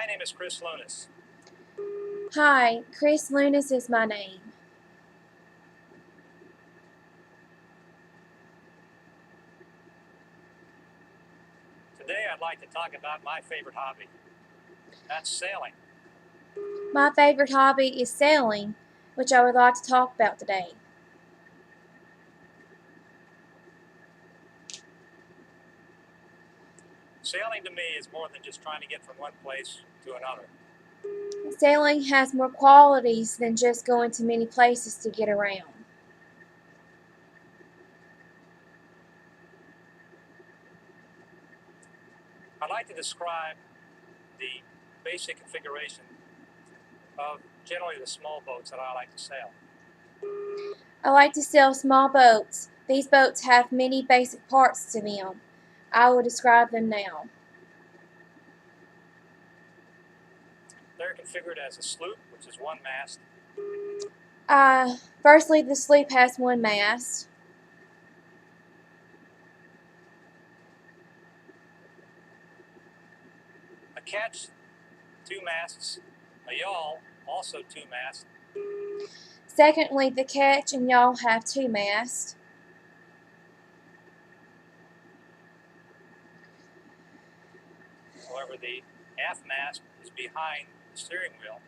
My name is Chris Lunas. Hi, Chris Lunas is my name. Today I'd like to talk about my favorite hobby. That's sailing. My favorite hobby is sailing, which I would like to talk about today. Sailing to me is more than just trying to get from one place to another. Sailing has more qualities than just going to many places to get around. I'd like to describe the basic configuration of generally the small boats that I like to sail. I like to sail small boats. These boats have many basic parts to them. I will describe them now. They're configured as a sloop, which is one mast. Firstly, the sloop has one mast. A ketch, two masts. A yawl, also two masts. Secondly, the ketch and yawl have two masts. However, the aft mast is behind the steering wheel.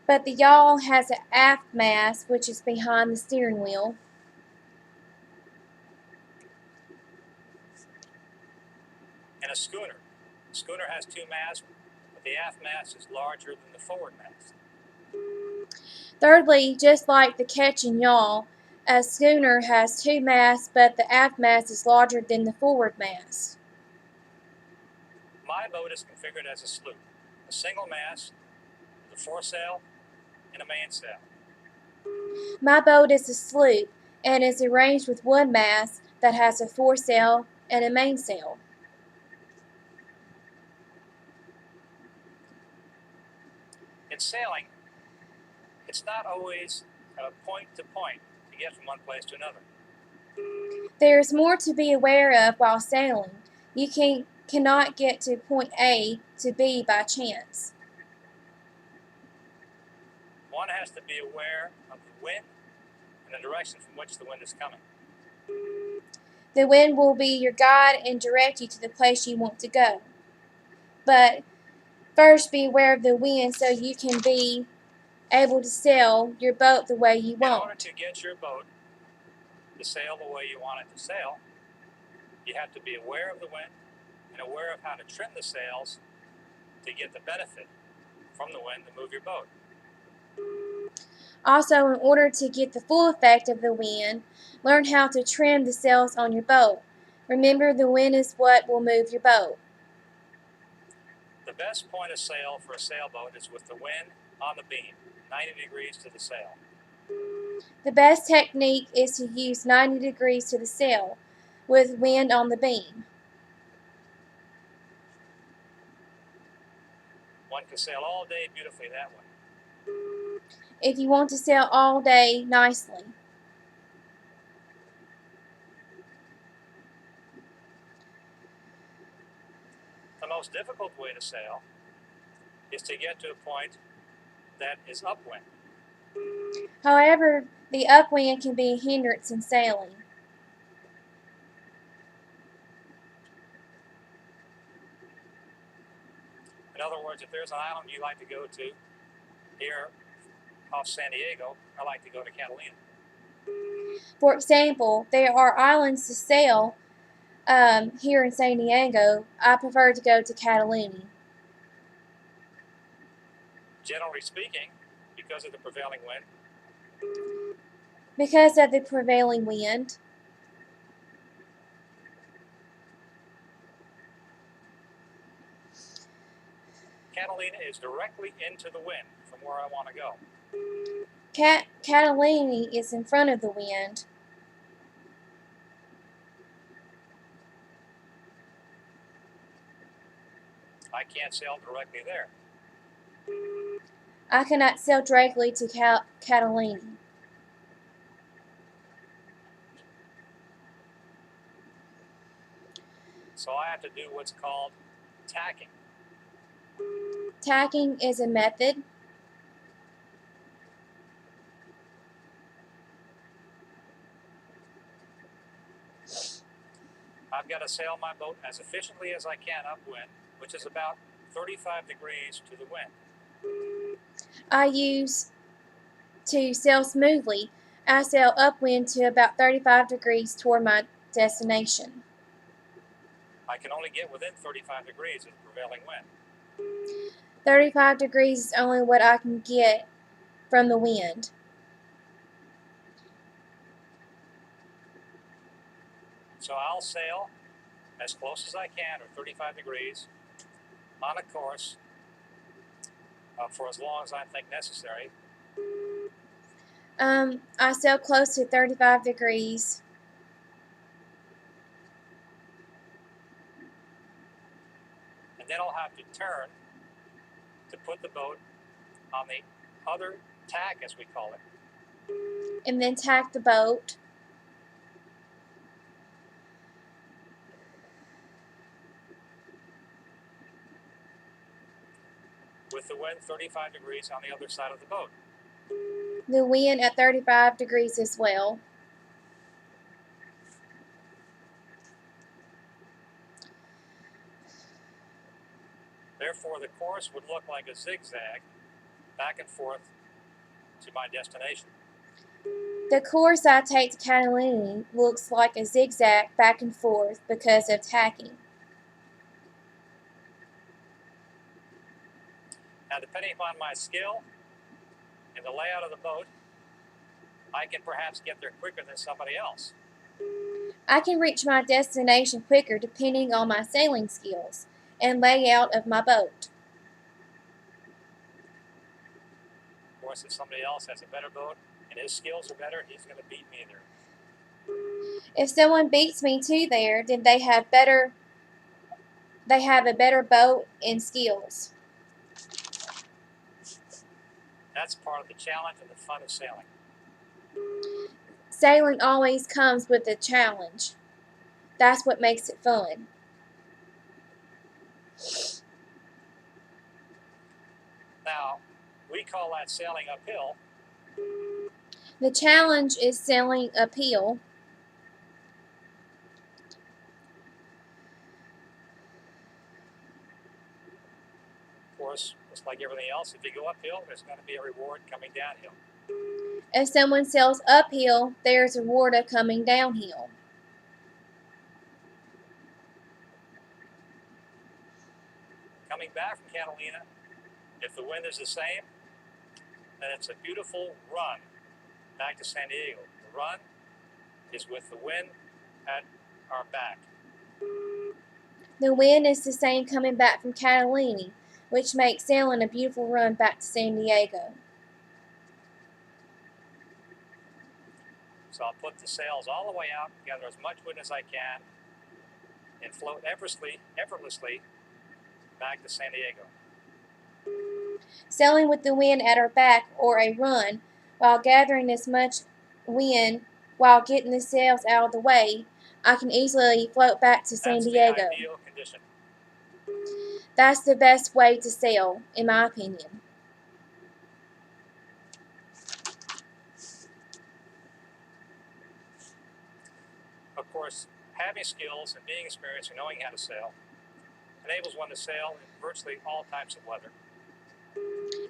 But the yawl has an aft mast, which is behind the steering wheel. And a schooner. The schooner has two masts, but the aft mast is larger than the forward mast. Thirdly, just like the ketch and yawl, a schooner has two masts, but the aft mast is larger than the forward mast. My boat is configured as a sloop, a single mast with a foresail and a mainsail. My boat is a sloop and is arranged with one mast that has a foresail and a mainsail. In sailing, it's not always point to point to get from one place to another. There is more to be aware of while sailing. You cannot get to point A to B by chance. One has to be aware of the wind and the direction from which the wind is coming. The wind will be your guide and direct you to the place you want to go. But first, be aware of the wind so you can be able to sail your boat the way you want. In order to get your boat to sail the way you want it to sail, you have to be aware of the wind and aware of how to trim the sails to get the benefit from the wind to move your boat. Also, in order to get the full effect of the wind, learn how to trim the sails on your boat. Remember, the wind is what will move your boat. The best point of sail for a sailboat is with the wind on the beam, 90 degrees to the sail. The best technique is to use 90 degrees to the sail, with wind on the beam. One can sail all day beautifully that way. If you want to sail all day nicely. The most difficult way to sail is to get to a point that is upwind. However, the upwind can be a hindrance in sailing. In other words, if there's an island you like to go to here off San Diego, I like to go to Catalina. For example, there are islands to sail here in San Diego. I prefer to go to Catalina. Generally speaking, because of the prevailing wind, Catalina is directly into the wind from where I want to go. Catalina is in front of the wind. I can't sail directly there. I cannot sail directly to Catalina. So I have to do what's called tacking. Tacking is a method. I've got to sail my boat as efficiently as I can upwind, which is about 35 degrees to the wind. I use to sail smoothly. I sail upwind to about 35 degrees toward my destination. I can only get within 35 degrees of the prevailing wind. 35 degrees is only what I can get from the wind. So I'll sail as close as I can, or 35 degrees, on a course for as long as I think necessary. I sail close to 35 degrees. And then I'll have to turn to put the boat on the other tack, as we call it. And then tack the boat. With the wind 35 degrees on the other side of the boat. The wind at 35 degrees as well. Therefore, the course would look like a zigzag back and forth to my destination. The course I take to Catalina looks like a zigzag back and forth because of tacking. Now, depending upon my skill and the layout of the boat, I can perhaps get there quicker than somebody else. I can reach my destination quicker depending on my sailing skills and layout of my boat. Of course, if somebody else has a better boat and his skills are better, he's going to beat me there. If someone beats me to there, then they have a better boat and skills. That's part of the challenge and the fun of sailing. Sailing always comes with a challenge. That's what makes it fun. Now, we call that sailing uphill. The challenge is sailing uphill. Of course, just like everything else, if you go uphill, there's going to be a reward coming downhill. If someone sails uphill, there's a reward of coming downhill. Coming back from Catalina, if the wind is the same, then it's a beautiful run back to San Diego. The run is with the wind at our back. The wind is the same coming back from Catalina, which makes sailing a beautiful run back to San Diego. So I'll put the sails all the way out, gather as much wind as I can, and float effortlessly back to San Diego. Sailing with the wind at our back, or a run, while gathering as much wind while getting the sails out of the way, I can easily float back to San Diego. That's the ideal condition. That's the best way to sail, in my opinion. Of course, having skills and being experienced and knowing how to sail enables one to sail in virtually all types of weather.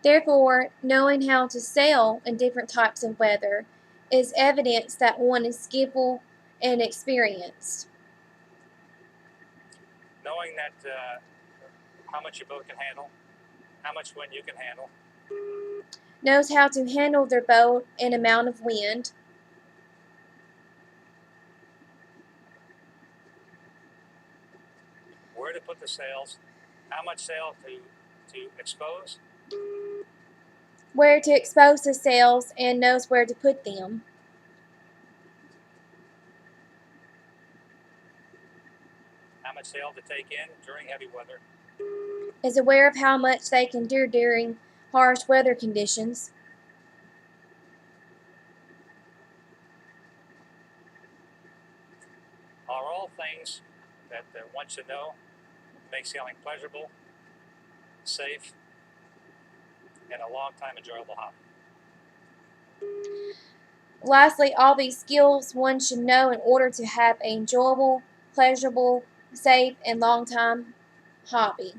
Therefore, knowing how to sail in different types of weather is evidence that one is skillful and experienced. Knowing that how much your boat can handle, how much wind you can handle, knows how to handle their boat and amount of wind, where to put the sails, how much sail to expose, where to expose the sails, and knows where to put them. how much sail to take in during heavy weather, Is aware of how much they can do during harsh weather conditions. are all things that one should know to make sailing pleasurable, safe, and a long time enjoyable hobby. Lastly, all these skills one should know in order to have an enjoyable, pleasurable, safe, and long time hobby.